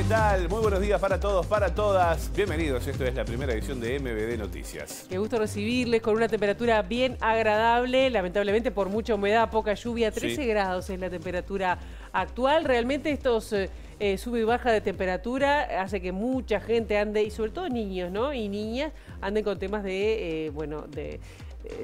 tal? Muy buenos días para todos, para todas. Bienvenidos, esto es la primera edición de MBD Noticias. Qué gusto recibirles con una temperatura bien agradable, lamentablemente por mucha humedad, poca lluvia, 13 grados es la temperatura actual. Realmente estos sube y baja de temperatura hace que mucha gente ande, y sobre todo niños, ¿no? Y niñas anden con temas de,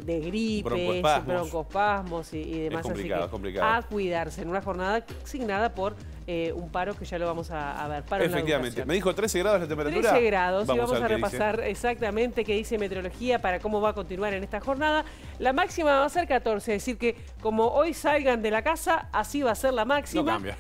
de gripes, broncoespasmos y demás. Es complicado, así que es complicado. A cuidarse en una jornada asignada por un paro que ya lo vamos a ver. Paro Efectivamente. Me dijo 13 grados la temperatura. 13 grados, y vamos a ver repasar exactamente qué dice meteorología para cómo va a continuar en esta jornada. La máxima va a ser 14, es decir que como hoy salgan de la casa, así va a ser la máxima. No cambia.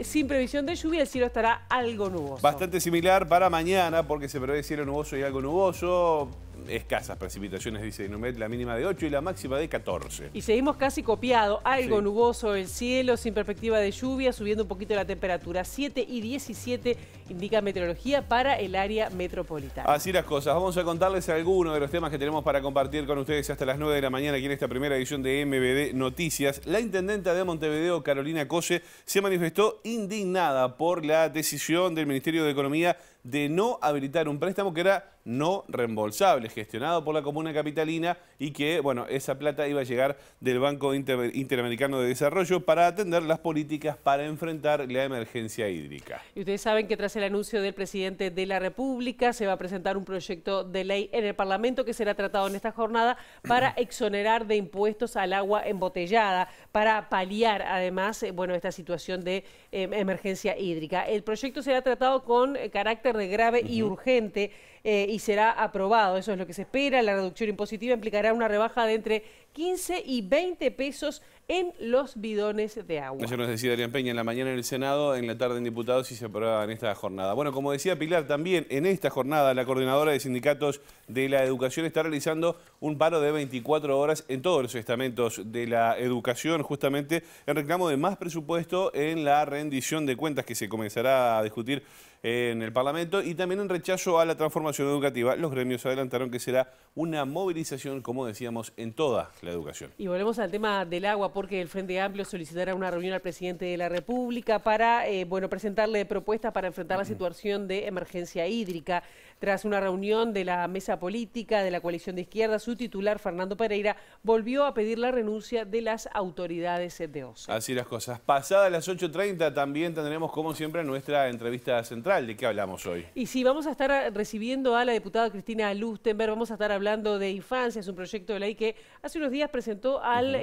Sin previsión de lluvia, el cielo estará algo nuboso. Bastante similar para mañana, porque se prevé cielo nuboso y algo nuboso. Escasas precipitaciones, dice Inumet, la mínima de 8 y la máxima de 14. Y seguimos casi copiado, algo nuboso el cielo, sin perspectiva de lluvia, subiendo un poquito la temperatura. 7 y 17 indica meteorología para el área metropolitana. Así las cosas. Vamos a contarles algunos de los temas que tenemos para compartir con ustedes hasta las 9 de la mañana aquí en esta primera edición de MBD Noticias. La intendenta de Montevideo, Carolina Cose, se manifestó indignada por la decisión del Ministerio de Economía de no habilitar un préstamo que era no reembolsable, gestionado por la Comuna Capitalina, y que, bueno, esa plata iba a llegar del Banco Interamericano de Desarrollo para atender las políticas para enfrentar la emergencia hídrica. Y ustedes saben que tras el anuncio del presidente de la República se va a presentar un proyecto de ley en el Parlamento que será tratado en esta jornada para exonerar de impuestos al agua embotellada, para paliar además, esta situación de emergencia hídrica. El proyecto será tratado con carácter de grave y urgente y será aprobado. Eso es lo que se espera. La reducción impositiva implicará una rebaja de entre 15 y 20 pesos en los bidones de agua. Ayer nos decía Adrián Peña en la mañana en el Senado, en la tarde en Diputados, y se aprueba en esta jornada. Bueno, como decía Pilar, también en esta jornada la coordinadora de sindicatos de la educación está realizando un paro de 24 horas en todos los estamentos de la educación, justamente en reclamo de más presupuesto en la rendición de cuentas que se comenzará a discutir en el Parlamento, y también en rechazo a la transformación educativa. Los gremios adelantaron que será una movilización, como decíamos, en toda la educación. Y volvemos al tema del agua, porque el Frente Amplio solicitará una reunión al presidente de la República para presentarle propuestas para enfrentar la situación de emergencia hídrica. Tras una reunión de la mesa política de la coalición de izquierda, su titular, Fernando Pereira, volvió a pedir la renuncia de las autoridades de OCE. Así las cosas. Pasadas las 8:30 también tendremos, como siempre, nuestra entrevista central. ¿De qué hablamos hoy? Y sí, vamos a estar recibiendo a la diputada Cristina Lustenberg, vamos a estar hablando de infancia, es un proyecto de ley que hace unos días presentó al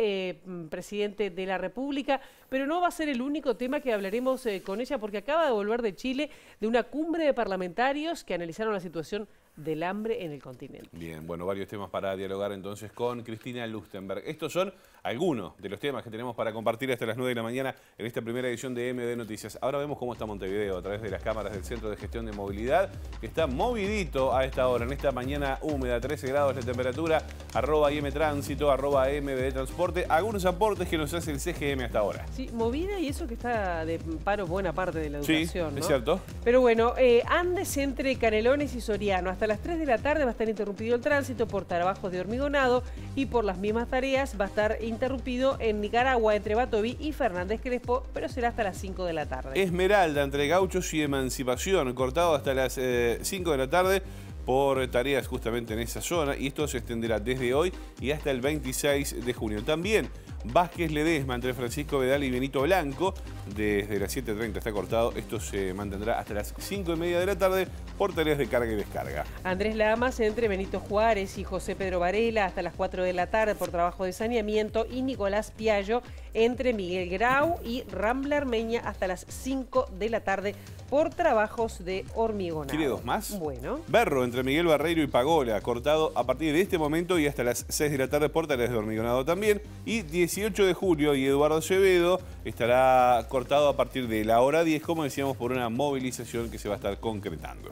presidente de la República, pero no va a ser el único tema que hablaremos con ella, porque acaba de volver de Chile de una cumbre de parlamentarios que analizaron la situación del hambre en el continente. Bien, bueno, varios temas para dialogar entonces con Cristina Lustenberg. Estos son algunos de los temas que tenemos para compartir hasta las 9 de la mañana en esta primera edición de MBD Noticias. Ahora vemos cómo está Montevideo a través de las cámaras del Centro de Gestión de Movilidad, que está movidito a esta hora, en esta mañana húmeda, 13 grados la temperatura, @IMTránsito, @MBD Transporte, algunos aportes que nos hace el CGM hasta ahora. Sí, movida, y eso que está de paro buena parte de la educación, Sí, ¿no? es cierto. Pero bueno, Andes entre Canelones y Soriano, hasta las 3 de la tarde va a estar interrumpido el tránsito por trabajos de hormigonado, y por las mismas tareas va a estar interrumpido en Nicaragua entre Batoví y Fernández Crespo, pero será hasta las 5 de la tarde. Esmeralda entre Gauchos y Emancipación, cortado hasta las 5 de la tarde por tareas justamente en esa zona, y esto se extenderá desde hoy y hasta el 26 de junio. También Vázquez Ledesma entre Francisco Vedal y Benito Blanco, desde las 7:30 está cortado. Esto se mantendrá hasta las 5:30 de la tarde por tareas de carga y descarga. Andrés Lamas entre Benito Juárez y José Pedro Varela hasta las 4 de la tarde por trabajo de saneamiento, y Nicolás Piallo entre Miguel Grau y Rambla Armeña hasta las 5 de la tarde por trabajos de hormigonado. ¿Quiere dos más? Bueno. Berro entre Miguel Barreiro y Pagola, cortado a partir de este momento y hasta las 6 de la tarde por tareas de hormigonado también. Y 18 de julio y Eduardo Acevedo estará cortado a partir de la hora 10, como decíamos, por una movilización que se va a estar concretando.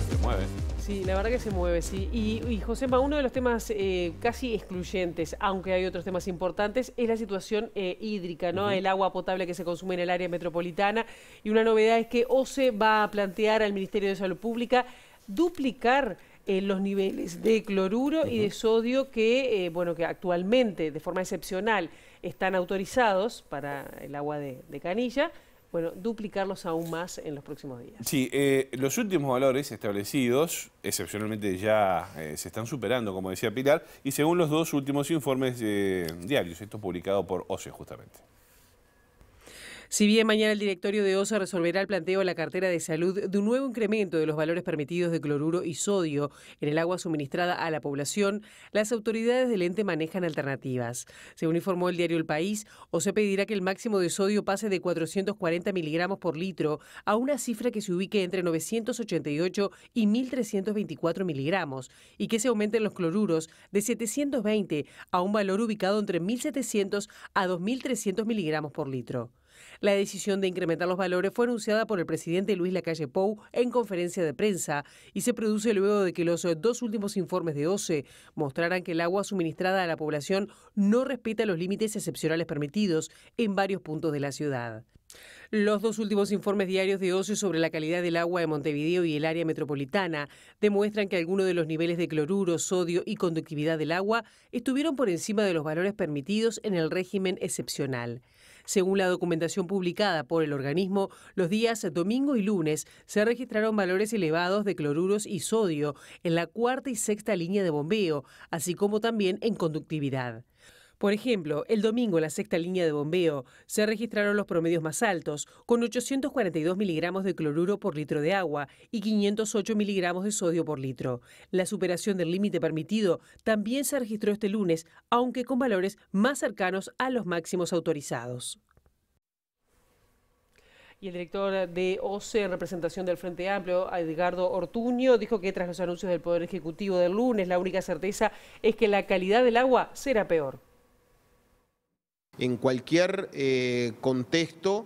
Se mueve. Sí, la verdad que se mueve, sí. Y Josema, uno de los temas casi excluyentes, aunque hay otros temas importantes, es la situación hídrica, ¿no? El agua potable que se consume en el área metropolitana. Y una novedad es que OCE va a plantear al Ministerio de Salud Pública duplicar los niveles de cloruro y de sodio que, que actualmente de forma excepcional están autorizados para el agua de canilla, duplicarlos aún más en los próximos días. Sí, los últimos valores establecidos, excepcionalmente ya se están superando, como decía Pilar, y según los dos últimos informes diarios, esto publicado por OCE justamente. Si bien mañana el directorio de OCE resolverá el planteo de la cartera de salud de un nuevo incremento de los valores permitidos de cloruro y sodio en el agua suministrada a la población, las autoridades del ente manejan alternativas. Según informó el diario El País, OCE pedirá que el máximo de sodio pase de 440 miligramos por litro a una cifra que se ubique entre 988 y 1.324 miligramos y que se aumenten los cloruros de 720 a un valor ubicado entre 1.700 a 2.300 miligramos por litro. La decisión de incrementar los valores fue anunciada por el presidente Luis Lacalle Pou en conferencia de prensa y se produce luego de que los dos últimos informes de OCE mostraran que el agua suministrada a la población no respeta los límites excepcionales permitidos en varios puntos de la ciudad. Los dos últimos informes diarios de OCE sobre la calidad del agua de Montevideo y el área metropolitana demuestran que algunos de los niveles de cloruro, sodio y conductividad del agua estuvieron por encima de los valores permitidos en el régimen excepcional. Según la documentación publicada por el organismo, los días domingo y lunes se registraron valores elevados de cloruros y sodio en la cuarta y sexta línea de bombeo, así como también en conductividad. Por ejemplo, el domingo en la sexta línea de bombeo se registraron los promedios más altos, con 842 miligramos de cloruro por litro de agua y 508 miligramos de sodio por litro. La superación del límite permitido también se registró este lunes, aunque con valores más cercanos a los máximos autorizados. Y el director de OCE en representación del Frente Amplio, Edgardo Ortuño, dijo que tras los anuncios del Poder Ejecutivo del lunes, la única certeza es que la calidad del agua será peor. En cualquier contexto,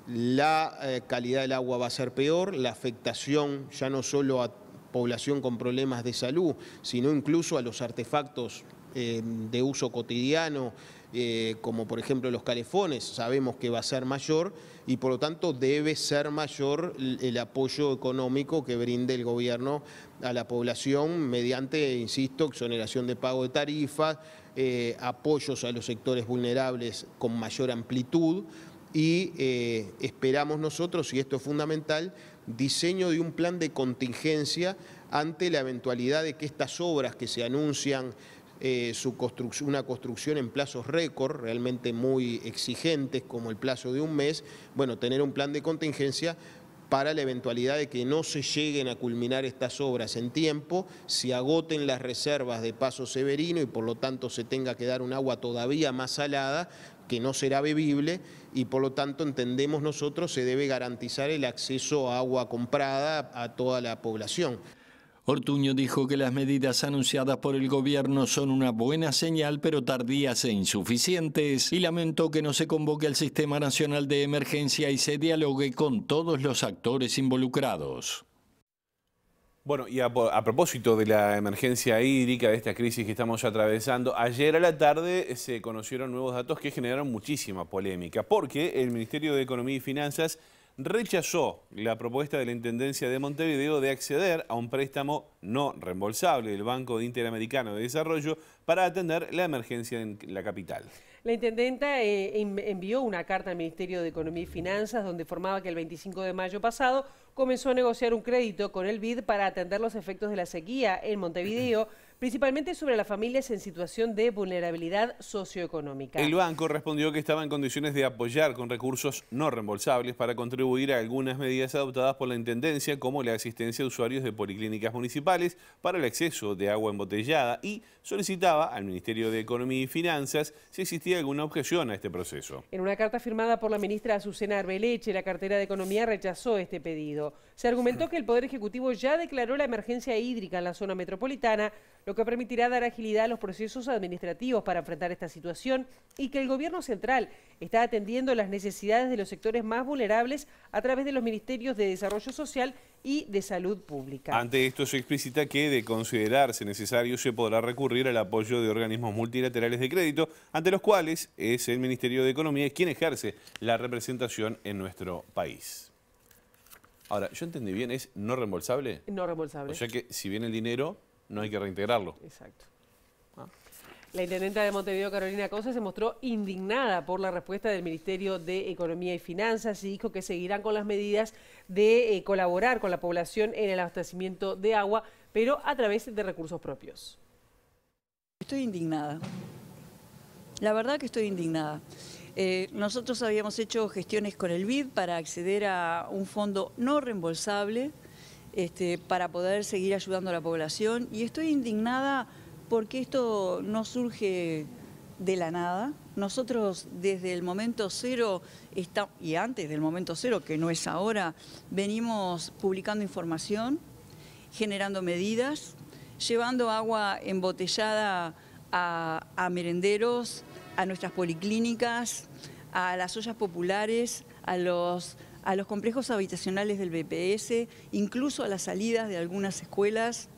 la calidad del agua va a ser peor, la afectación ya no solo a población con problemas de salud, sino incluso a los artefactos de uso cotidiano, como por ejemplo los calefones, sabemos que va a ser mayor y por lo tanto debe ser mayor el apoyo económico que brinde el gobierno a la población mediante, insisto, exoneración de pago de tarifas, apoyos a los sectores vulnerables con mayor amplitud y esperamos nosotros, y esto es fundamental, diseño de un plan de contingencia ante la eventualidad de que estas obras que se anuncian, una construcción en plazos récord, realmente muy exigentes como el plazo de un mes, tener un plan de contingencia para la eventualidad de que no se lleguen a culminar estas obras en tiempo, se agoten las reservas de Paso Severino y por lo tanto se tenga que dar un agua todavía más salada, que no será bebible y por lo tanto entendemos nosotros se debe garantizar el acceso a agua comprada a toda la población. Ortuño dijo que las medidas anunciadas por el gobierno son una buena señal, pero tardías e insuficientes, y lamentó que no se convoque al Sistema Nacional de Emergencia y se dialogue con todos los actores involucrados. Bueno, y a propósito de la emergencia hídrica, de esta crisis que estamos atravesando, ayer a la tarde se conocieron nuevos datos que generaron muchísima polémica, porque el Ministerio de Economía y Finanzas rechazó la propuesta de la Intendencia de Montevideo de acceder a un préstamo no reembolsable del Banco Interamericano de Desarrollo para atender la emergencia en la capital. La intendenta envió una carta al Ministerio de Economía y Finanzas donde informaba que el 25 de mayo pasado comenzó a negociar un crédito con el BID para atender los efectos de la sequía en Montevideo, principalmente sobre las familias en situación de vulnerabilidad socioeconómica. El banco respondió que estaba en condiciones de apoyar con recursos no reembolsables para contribuir a algunas medidas adoptadas por la Intendencia, como la asistencia a usuarios de policlínicas municipales para el acceso de agua embotellada, y solicitaba al Ministerio de Economía y Finanzas si existía alguna objeción a este proceso. En una carta firmada por la ministra Azucena Arbeleche, la cartera de Economía rechazó este pedido. Se argumentó que el Poder Ejecutivo ya declaró la emergencia hídrica en la zona metropolitana, lo que permitirá dar agilidad a los procesos administrativos para enfrentar esta situación y que el Gobierno central está atendiendo las necesidades de los sectores más vulnerables a través de los Ministerios de Desarrollo Social y de Salud Pública. Ante esto se explicita que, de considerarse necesario, se podrá recurrir al apoyo de organismos multilaterales de crédito, ante los cuales es el Ministerio de Economía quien ejerce la representación en nuestro país. Ahora, yo entendí bien, ¿es no reembolsable? No reembolsable. O sea que si viene el dinero, no hay que reintegrarlo. Exacto. La intendenta de Montevideo, Carolina Cosa, se mostró indignada por la respuesta del Ministerio de Economía y Finanzas y dijo que seguirán con las medidas de colaborar con la población en el abastecimiento de agua, pero a través de recursos propios. Estoy indignada. La verdad que estoy indignada. Nosotros habíamos hecho gestiones con el BID para acceder a un fondo no reembolsable para poder seguir ayudando a la población, y estoy indignada porque esto no surge de la nada. Nosotros desde el momento cero, y antes del momento cero, que no es ahora, venimos publicando información, generando medidas, llevando agua embotellada a merenderos, a nuestras policlínicas, a las ollas populares, a los complejos habitacionales del BPS, incluso a las salidas de algunas escuelas.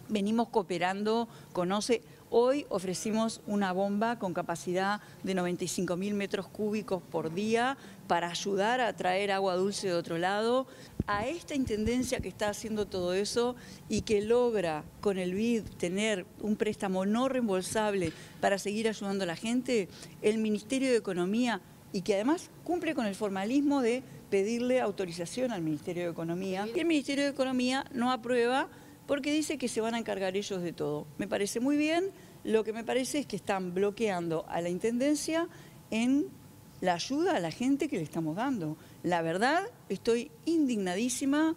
Venimos cooperando con OCE. Hoy ofrecimos una bomba con capacidad de 95.000 metros cúbicos por día para ayudar a traer agua dulce de otro lado. A esta intendencia que está haciendo todo eso y que logra con el BID tener un préstamo no reembolsable para seguir ayudando a la gente, el Ministerio de Economía, y que además cumple con el formalismo de pedirle autorización al Ministerio de Economía, y el Ministerio de Economía no aprueba porque dice que se van a encargar ellos de todo. Me parece muy bien. Lo que me parece es que están bloqueando a la intendencia en la ayuda a la gente que le estamos dando. La verdad, estoy indignadísima.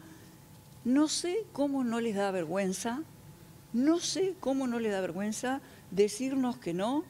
No sé cómo no les da vergüenza, decirnos que no.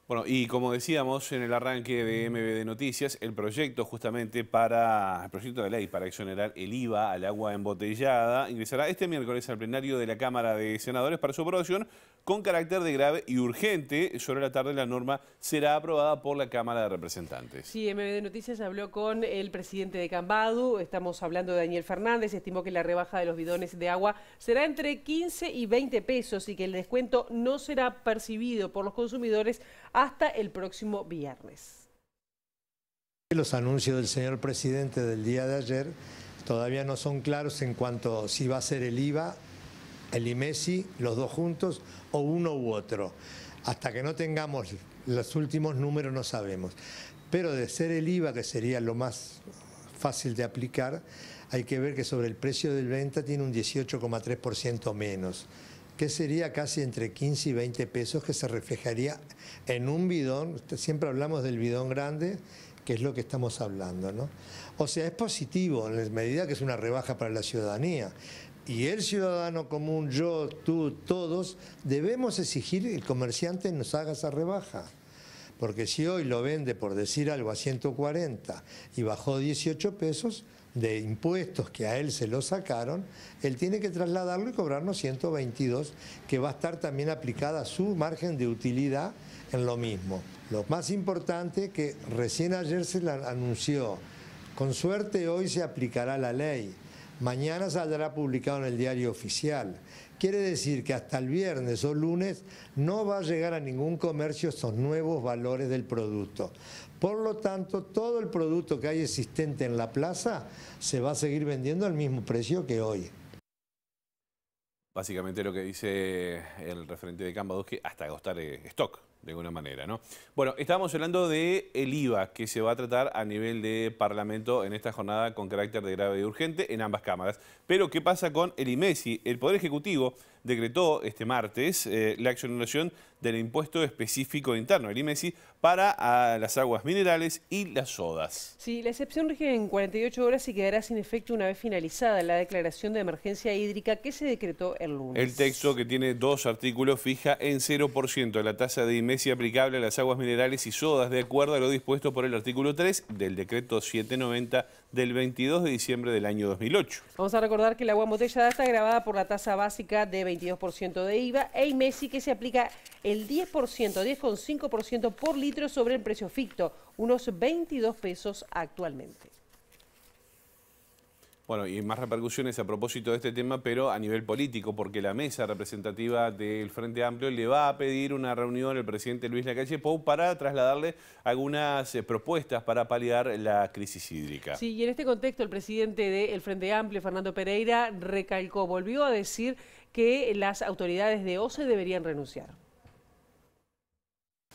Bueno, y como decíamos en el arranque de MBD Noticias, el proyecto de ley para exonerar el IVA al agua embotellada ingresará este miércoles al plenario de la Cámara de Senadores para su aprobación con carácter de grave y urgente. Sobre la tarde la norma será aprobada por la Cámara de Representantes. Sí, MBD Noticias habló con el presidente de Cambadu, estamos hablando de Daniel Fernández, estimó que la rebaja de los bidones de agua será entre 15 y 20 pesos y que el descuento no será percibido por los consumidores hasta el próximo viernes. Los anuncios del señor presidente del día de ayer todavía no son claros en cuanto a si va a ser el IVA, el IMESI, los dos juntos o uno u otro. Hasta que no tengamos los últimos números no sabemos. Pero de ser el IVA, que sería lo más fácil de aplicar, hay que ver que sobre el precio de venta tiene un 18,3% menos, que sería casi entre 15 y 20 pesos, que se reflejaría en un bidón. Siempre hablamos del bidón grande, que es lo que estamos hablando, ¿no? O sea, es positivo en la medida que es una rebaja para la ciudadanía. Y el ciudadano común, yo, tú, todos, debemos exigir que el comerciante nos haga esa rebaja. Porque si hoy lo vende, por decir algo, a 140 y bajó 18 pesos de impuestos que a él se lo sacaron, él tiene que trasladarlo y cobrarnos 122, que va a estar también aplicada a su margen de utilidad en lo mismo. Lo más importante que recién ayer se la anunció, con suerte hoy se aplicará la ley. Mañana saldrá publicado en el Diario Oficial. Quiere decir que hasta el viernes o lunes no va a llegar a ningún comercio estos nuevos valores del producto. Por lo tanto, todo el producto que hay existente en la plaza se va a seguir vendiendo al mismo precio que hoy. Básicamente lo que dice el referente de Cambadu es que hasta agotar stock, de alguna manera, ¿no? Bueno, estábamos hablando del IVA, que se va a tratar a nivel de Parlamento en esta jornada con carácter de grave y urgente en ambas cámaras. Pero, ¿qué pasa con el IMESI? El Poder Ejecutivo decretó este martes la exoneración del impuesto específico interno, el IMESI, para las aguas minerales y las sodas. Sí, la excepción rige en 48 horas y quedará sin efecto una vez finalizada la declaración de emergencia hídrica que se decretó el lunes. El texto, que tiene 2 artículos, fija en 0% la tasa de IMESI aplicable a las aguas minerales y sodas, de acuerdo a lo dispuesto por el artículo 3 del decreto 790 del 22 de diciembre del año 2008. Vamos a recordar que el agua embotellada está grabada por la tasa básica de 22% de IVA e IMESI, que se aplica el 10,5% por litro sobre el precio ficto, unos 22 pesos actualmente. Bueno, y más repercusiones a propósito de este tema, pero a nivel político, porque la mesa representativa del Frente Amplio le va a pedir una reunión al presidente Luis Lacalle Pou para trasladarle algunas propuestas para paliar la crisis hídrica. Sí, y en este contexto el presidente del Frente Amplio, Fernando Pereira, volvió a decir que las autoridades de OCE deberían renunciar.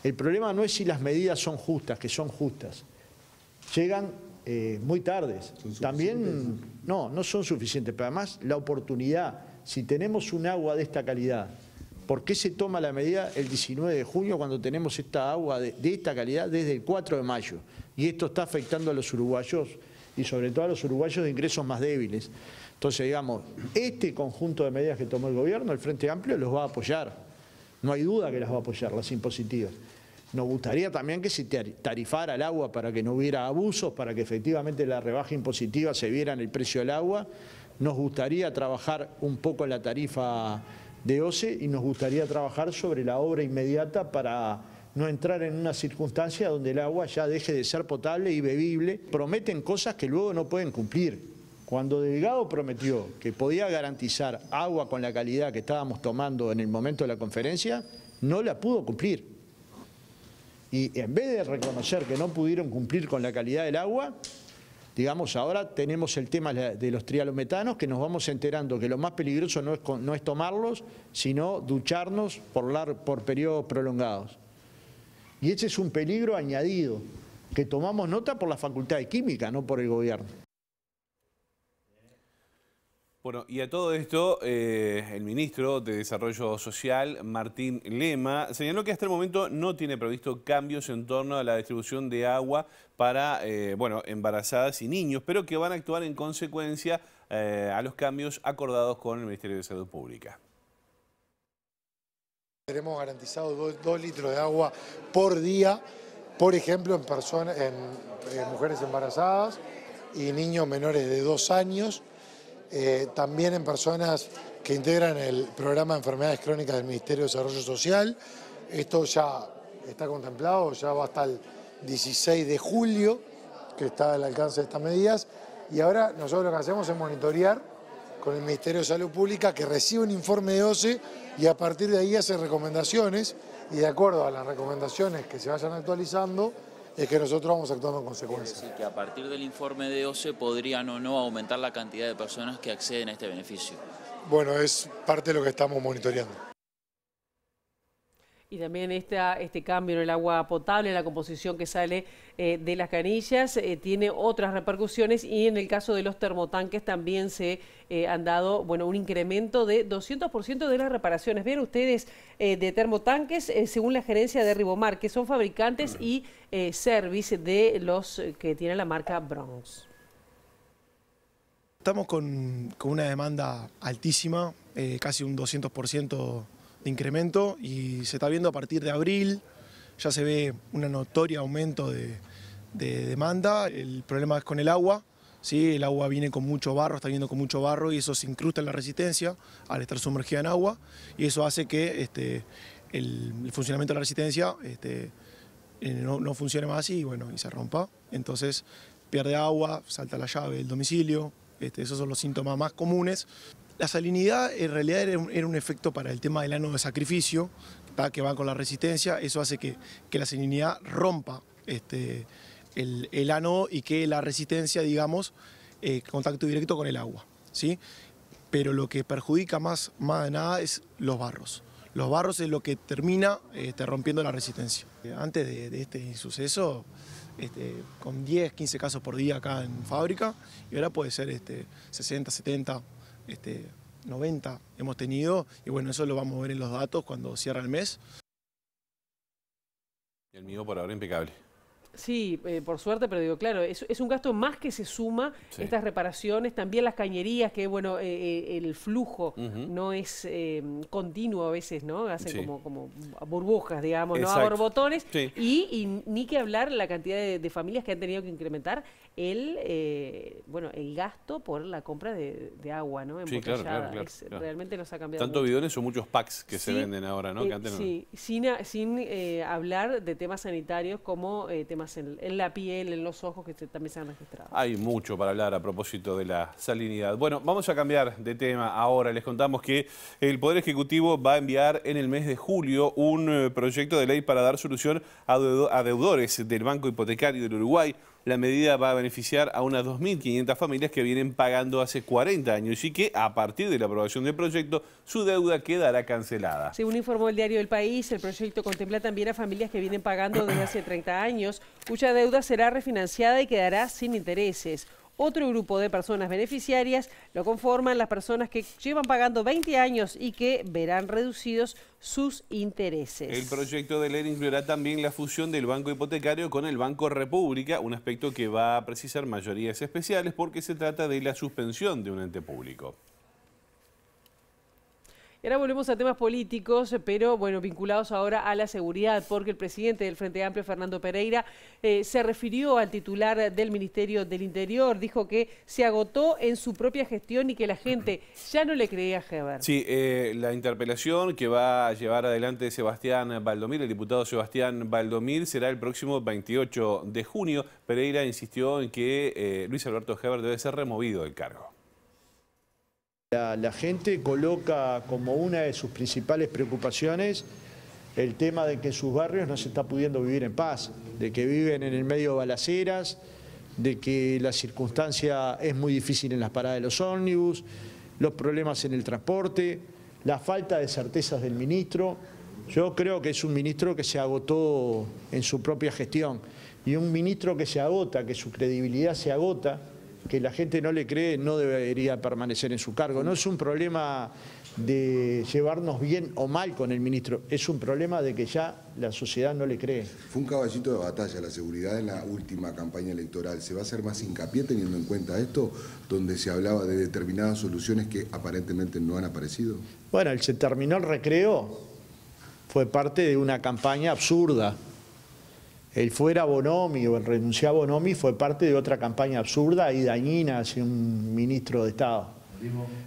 El problema no es si las medidas son justas, que son justas. Llegan muy tardes. También no son suficientes, pero además la oportunidad, si tenemos un agua de esta calidad, ¿por qué se toma la medida el 19 de junio cuando tenemos esta agua de esta calidad desde el 4 de mayo? Y esto está afectando a los uruguayos y sobre todo a los uruguayos de ingresos más débiles. Entonces, digamos, este conjunto de medidas que tomó el gobierno, el Frente Amplio los va a apoyar. No hay duda que las va a apoyar, las impositivas. Nos gustaría también que se tarifara el agua para que no hubiera abusos, para que efectivamente la rebaja impositiva se viera en el precio del agua. Nos gustaría trabajar un poco en la tarifa de OCE y nos gustaría trabajar sobre la obra inmediata para no entrar en una circunstancia donde el agua ya deje de ser potable y bebible. Prometen cosas que luego no pueden cumplir. Cuando Delgado prometió que podía garantizar agua con la calidad que estábamos tomando en el momento de la conferencia, no la pudo cumplir. Y en vez de reconocer que no pudieron cumplir con la calidad del agua, digamos, ahora tenemos el tema de los trialometanos, que nos vamos enterando que lo más peligroso no es tomarlos, sino ducharnos por periodos prolongados. Y ese es un peligro añadido, que tomamos nota por la Facultad de Química, no por el gobierno. Bueno, y a todo esto, el ministro de Desarrollo Social, Martín Lema, señaló que hasta el momento no tiene previsto cambios en torno a la distribución de agua para embarazadas y niños, pero que van a actuar en consecuencia a los cambios acordados con el Ministerio de Salud Pública. Tenemos garantizado 2 litros de agua por día, por ejemplo, en mujeres embarazadas y niños menores de 2 años. También en personas que integran el programa de enfermedades crónicas del Ministerio de Desarrollo Social. Esto ya está contemplado, ya va hasta el 16 de julio, que está al alcance de estas medidas. Y ahora nosotros lo que hacemos es monitorear con el Ministerio de Salud Pública, que recibe un informe de OCE y a partir de ahí hace recomendaciones, y de acuerdo a las recomendaciones que se vayan actualizando, es que nosotros vamos actuando en consecuencia. Es decir, que a partir del informe de OCE podrían o no aumentar la cantidad de personas que acceden a este beneficio. Bueno, es parte de lo que estamos monitoreando. Y también este cambio en el agua potable, la composición que sale de las canillas, tiene otras repercusiones, y en el caso de los termotanques también se han dado un incremento de 200% de las reparaciones. Vean ustedes, de termotanques, según la gerencia de Ribomar, que son fabricantes y service de los que tienen la marca Bronx. Estamos con una demanda altísima, casi un 200% de incremento, y se está viendo a partir de abril, ya se ve un notorio aumento de demanda. El problema es con el agua, ¿sí? El agua viene con mucho barro, está viendo con mucho barro, y eso se incrusta en la resistencia al estar sumergida en agua, y eso hace que el funcionamiento de la resistencia no funcione más y se rompa. Entonces pierde agua, salta la llave del domicilio, esos son los síntomas más comunes. La salinidad en realidad era un efecto para el tema del ano de sacrificio, que va con la resistencia. Eso hace que la salinidad rompa el ano y que la resistencia, digamos, contacto directo con el agua, ¿sí? Pero lo que perjudica más de nada es los barros. Los barros es lo que termina rompiendo la resistencia. Antes de este suceso, con 10, 15 casos por día acá en fábrica, y ahora puede ser 60, 70, 90 hemos tenido, y bueno, eso lo vamos a ver en los datos cuando cierra el mes. El mío por ahora impecable. Sí, por suerte, pero digo, claro, es un gasto más que se suma, sí, estas reparaciones, también las cañerías, que el flujo no es continuo a veces, ¿no? Hacen sí, como burbujas, digamos, exacto, ¿no? A borbotones, sí, y ni que hablar la cantidad de familias que han tenido que incrementar el gasto por la compra de agua, ¿no? Embotellada. Sí, claro. Realmente nos ha cambiado tanto mucho. Bidones o muchos packs que sí se venden ahora, ¿no? Que antes sí, no. sin hablar de temas sanitarios como temas problemas en la piel, en los ojos, que también se han registrado. Hay mucho para hablar a propósito de la salinidad. Bueno, vamos a cambiar de tema ahora. Les contamos que el Poder Ejecutivo va a enviar en el mes de julio un proyecto de ley para dar solución a deudores del Banco Hipotecario del Uruguay. La medida va a beneficiar a unas 2.500 familias que vienen pagando hace 40 años y que, a partir de la aprobación del proyecto, su deuda quedará cancelada. Según informó el diario El País, el proyecto contempla también a familias que vienen pagando desde hace 30 años, cuya deuda será refinanciada y quedará sin intereses. Otro grupo de personas beneficiarias lo conforman las personas que llevan pagando 20 años y que verán reducidos sus intereses. El proyecto de ley incluirá también la fusión del Banco Hipotecario con el Banco República, un aspecto que va a precisar mayorías especiales porque se trata de la suspensión de un ente público. Y ahora volvemos a temas políticos, pero bueno, vinculados ahora a la seguridad, porque el presidente del Frente Amplio, Fernando Pereira, se refirió al titular del Ministerio del Interior, dijo que se agotó en su propia gestión y que la gente ya no le creía a Heber. Sí, la interpelación que va a llevar adelante Sebastián Valdomir, el diputado Sebastián Valdomir, será el próximo 28 de junio. Pereira insistió en que Luis Alberto Heber debe ser removido del cargo. La gente coloca como una de sus principales preocupaciones el tema de que en sus barrios no se está pudiendo vivir en paz, de que viven en el medio de balaceras, de que la circunstancia es muy difícil en las paradas de los ómnibus, los problemas en el transporte, la falta de certezas del ministro. Yo creo que es un ministro que se agotó en su propia gestión y un ministro que se agota, que su credibilidad se agota, que la gente no le cree, no debería permanecer en su cargo. No es un problema de llevarnos bien o mal con el ministro, es un problema de que ya la sociedad no le cree. Fue un caballito de batalla la seguridad en la última campaña electoral. ¿Se va a hacer más hincapié teniendo en cuenta esto, donde se hablaba de determinadas soluciones que aparentemente no han aparecido? Bueno, se terminó el recreo, fue parte de una campaña absurda. El fuera Bonomi o el renunciar a Bonomi fue parte de otra campaña absurda y dañina hacia un ministro de Estado.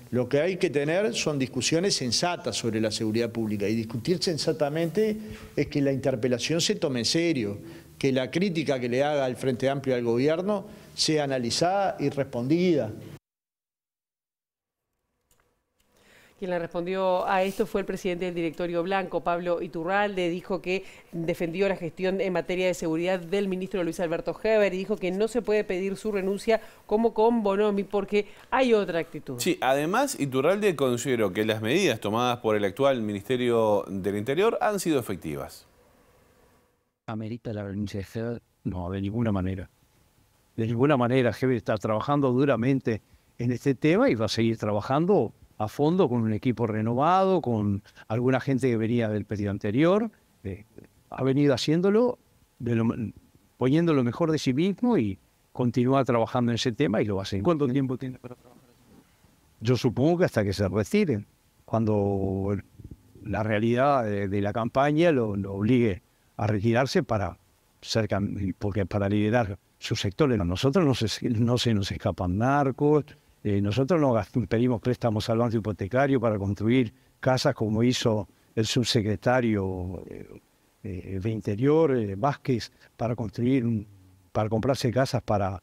Lo que hay que tener son discusiones sensatas sobre la seguridad pública y discutir sensatamente es que la interpelación se tome en serio, que la crítica que le haga el Frente Amplio al gobierno sea analizada y respondida. Quien le respondió a esto fue el presidente del directorio blanco, Pablo Iturralde. Dijo que defendió la gestión en materia de seguridad del ministro Luis Alberto Heber y dijo que no se puede pedir su renuncia como con Bonomi porque hay otra actitud. Sí, además Iturralde consideró que las medidas tomadas por el actual Ministerio del Interior han sido efectivas. ¿Amerita la renuncia de Heber? No, de ninguna manera. De ninguna manera. Heber está trabajando duramente en este tema y va a seguir trabajando a fondo con un equipo renovado, con alguna gente que venía del periodo anterior, ha venido haciéndolo, poniendo lo mejor de sí mismo y continúa trabajando en ese tema y lo va a seguir. ¿Cuánto tiempo tiene para trabajar? Yo supongo que hasta que se retiren, cuando la realidad de la campaña lo obligue a retirarse para liderar sus sectores. A nosotros no se nos escapan narcos. Nosotros no pedimos préstamos al Banco Hipotecario para construir casas como hizo el subsecretario de Interior, Vázquez, para comprarse casas para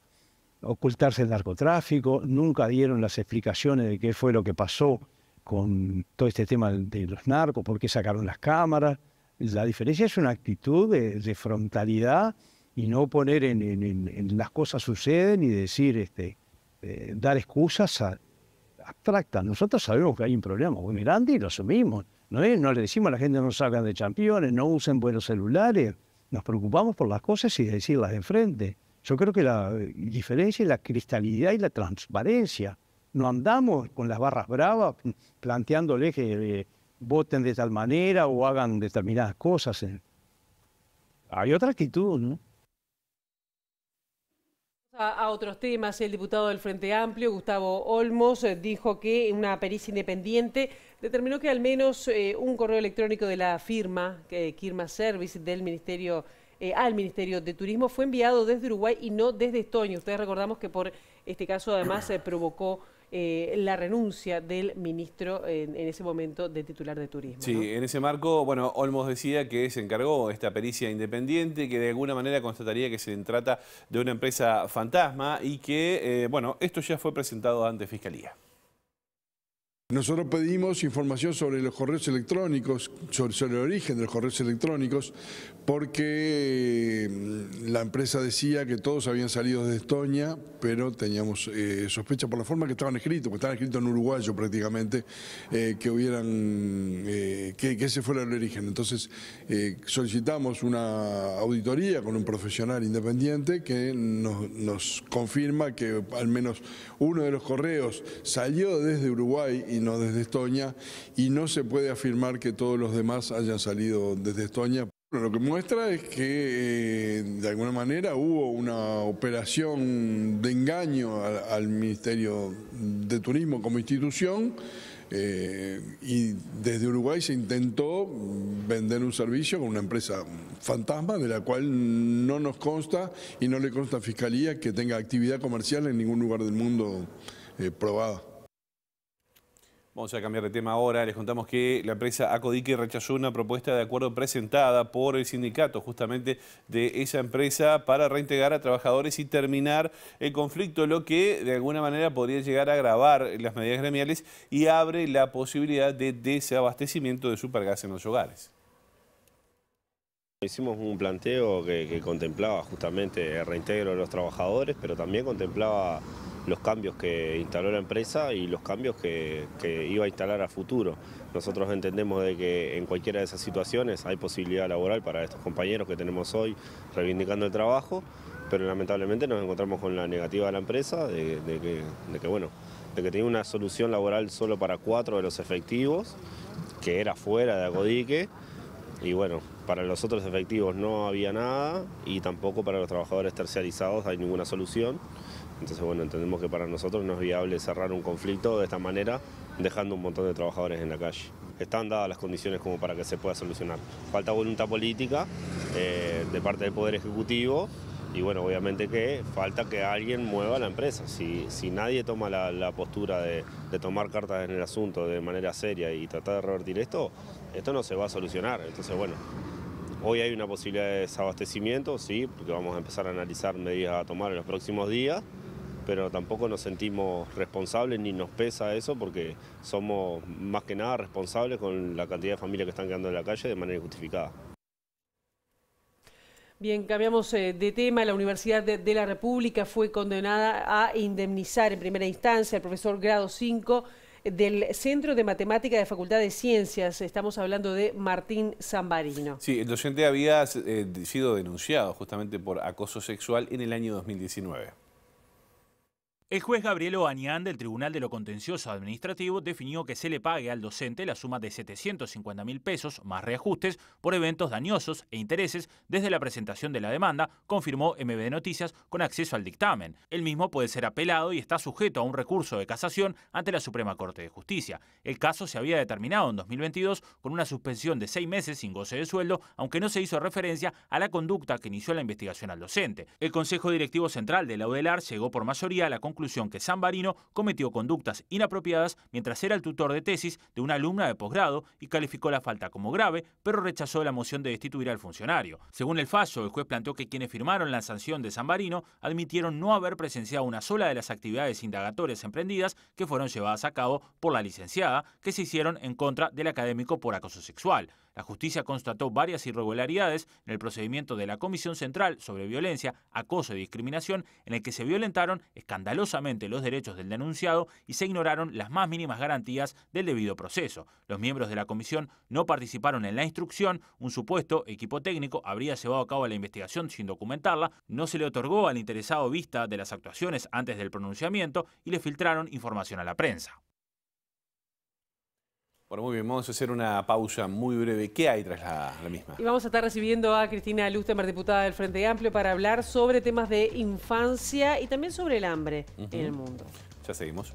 ocultarse el narcotráfico. Nunca dieron las explicaciones de qué fue lo que pasó con todo este tema de los narcos, por qué sacaron las cámaras. La diferencia es una actitud de frontalidad y no poner en las cosas suceden y decir dar excusas abstractas. Nosotros sabemos que hay un problema muy grande y lo asumimos. No le decimos a la gente no salgan de championes, no usen buenos celulares. Nos preocupamos por las cosas y decirlas de frente. Yo creo que la diferencia es la cristalidad y la transparencia. No andamos con las barras bravas planteándoles que voten de tal manera o hagan determinadas cosas. Hay otra actitud, ¿no? A otros temas, el diputado del Frente Amplio, Gustavo Olmos, dijo que una pericia independiente determinó que al menos un correo electrónico de la firma, Kirma Service, del Ministerio al Ministerio de Turismo, fue enviado desde Uruguay y no desde Estonia. Ustedes recordamos que por este caso además provocó la renuncia del ministro en ese momento de titular de turismo. Sí, ¿no? en ese marco, bueno, Olmos decía que se encargó esta pericia independiente, que de alguna manera constataría que se trata de una empresa fantasma y que, bueno, esto ya fue presentado ante Fiscalía. Nosotros pedimos información sobre los correos electrónicos, sobre el origen de los correos electrónicos, porque la empresa decía que todos habían salido de Estonia, pero teníamos sospecha por la forma que estaban escritos, porque estaban escritos en uruguayo prácticamente, que ese fuera el origen. Entonces solicitamos una auditoría con un profesional independiente que nos confirma que al menos uno de los correos salió desde Uruguay y no desde Estonia, y no se puede afirmar que todos los demás hayan salido desde Estonia. Lo que muestra es que de alguna manera hubo una operación de engaño al Ministerio de Turismo como institución, y desde Uruguay se intentó vender un servicio con una empresa fantasma de la cual no nos consta y no le consta a Fiscalía que tenga actividad comercial en ningún lugar del mundo probada. Vamos a cambiar de tema ahora. Les contamos que la empresa Acodique rechazó una propuesta de acuerdo presentada por el sindicato justamente de esa empresa para reintegrar a trabajadores y terminar el conflicto, lo que de alguna manera podría llegar a agravar las medidas gremiales y abre la posibilidad de desabastecimiento de supergas en los hogares. Hicimos un planteo que contemplaba justamente el reintegro de los trabajadores, pero también contemplaba los cambios que instaló la empresa y los cambios que iba a instalar a futuro. Nosotros entendemos de que en cualquiera de esas situaciones hay posibilidad laboral para estos compañeros que tenemos hoy reivindicando el trabajo, pero lamentablemente nos encontramos con la negativa de la empresa de que tenía una solución laboral solo para 4 de los efectivos, que era fuera de Acodique, y bueno, para los otros efectivos no había nada y tampoco para los trabajadores terciarizados hay ninguna solución. Entonces, bueno, entendemos que para nosotros no es viable cerrar un conflicto de esta manera, dejando un montón de trabajadores en la calle. Están dadas las condiciones como para que se pueda solucionar. Falta voluntad política de parte del Poder Ejecutivo y, bueno, obviamente que falta que alguien mueva la empresa. Si nadie toma la postura de tomar cartas en el asunto de manera seria y tratar de revertir esto no se va a solucionar. Entonces, bueno, hoy hay una posibilidad de desabastecimiento, sí, porque vamos a empezar a analizar medidas a tomar en los próximos días, pero tampoco nos sentimos responsables ni nos pesa eso porque somos más que nada responsables con la cantidad de familias que están quedando en la calle de manera injustificada. Bien, cambiamos de tema. La Universidad de la República fue condenada a indemnizar en primera instancia al profesor grado 5 del Centro de Matemática de Facultad de Ciencias. Estamos hablando de Martín Zambarino. Sí, el docente había sido denunciado justamente por acoso sexual en el año 2019. El juez Gabriel Oañán del Tribunal de lo Contencioso Administrativo definió que se le pague al docente la suma de 750.000 pesos más reajustes por eventos dañosos e intereses desde la presentación de la demanda, confirmó MB Noticias con acceso al dictamen. El mismo puede ser apelado y está sujeto a un recurso de casación ante la Suprema Corte de Justicia. El caso se había determinado en 2022 con una suspensión de 6 meses sin goce de sueldo, aunque no se hizo referencia a la conducta que inició la investigación al docente. El Consejo Directivo Central de la UDELAR llegó por mayoría a la conclusión que Zambarino cometió conductas inapropiadas mientras era el tutor de tesis de una alumna de posgrado y calificó la falta como grave, pero rechazó la moción de destituir al funcionario. Según el fallo, el juez planteó que quienes firmaron la sanción de Zambarino admitieron no haber presenciado una sola de las actividades indagatorias emprendidas que fueron llevadas a cabo por la licenciada, que se hicieron en contra del académico por acoso sexual. La justicia constató varias irregularidades en el procedimiento de la Comisión Central sobre Violencia, Acoso y Discriminación, en el que se violentaron escandalosamente los derechos del denunciado y se ignoraron las más mínimas garantías del debido proceso. Los miembros de la comisión no participaron en la instrucción, un supuesto equipo técnico habría llevado a cabo la investigación sin documentarla, no se le otorgó al interesado vista de las actuaciones antes del pronunciamiento y le filtraron información a la prensa. Bueno, muy bien, vamos a hacer una pausa muy breve. ¿Qué hay tras la misma? Y vamos a estar recibiendo a Cristina Lustemer, diputada del Frente Amplio, para hablar sobre temas de infancia y también sobre el hambre en el mundo. Ya seguimos.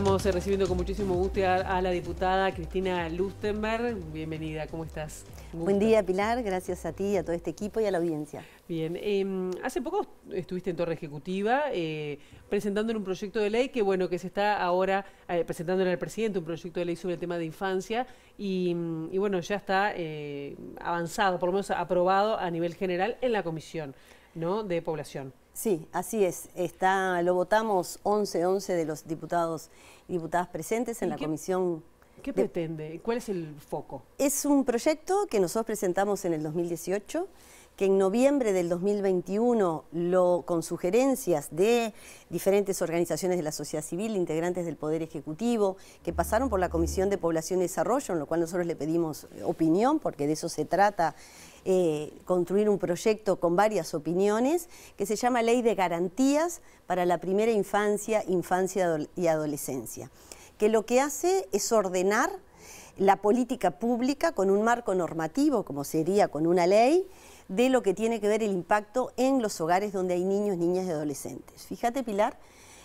Estamos recibiendo con muchísimo gusto a la diputada Cristina Lustenberg. Bienvenida, ¿cómo estás? Buen día, Pilar, gracias a ti, a todo este equipo y a la audiencia. Bien, hace poco estuviste en Torre Ejecutiva presentando un proyecto de ley que, bueno, que se está ahora presentándole al presidente, un proyecto de ley sobre el tema de infancia y bueno, ya está avanzado, por lo menos aprobado a nivel general en la Comisión, ¿no?, de Población. Sí, así es. Lo votamos 11 de los diputados y diputadas presentes en la comisión. ¿Qué pretende? ¿Cuál es el foco? Es un proyecto que nosotros presentamos en el 2018, que en noviembre del 2021, con sugerencias de diferentes organizaciones de la sociedad civil, integrantes del Poder Ejecutivo, que pasaron por la Comisión de Población y Desarrollo, en lo cual nosotros le pedimos opinión, porque de eso se trata, construir un proyecto con varias opiniones, que se llama Ley de Garantías para la Primera Infancia, Infancia y Adolescencia, que lo que hace es ordenar la política pública con un marco normativo, como sería con una ley, de lo que tiene que ver el impacto en los hogares donde hay niños, niñas y adolescentes. Fíjate, Pilar,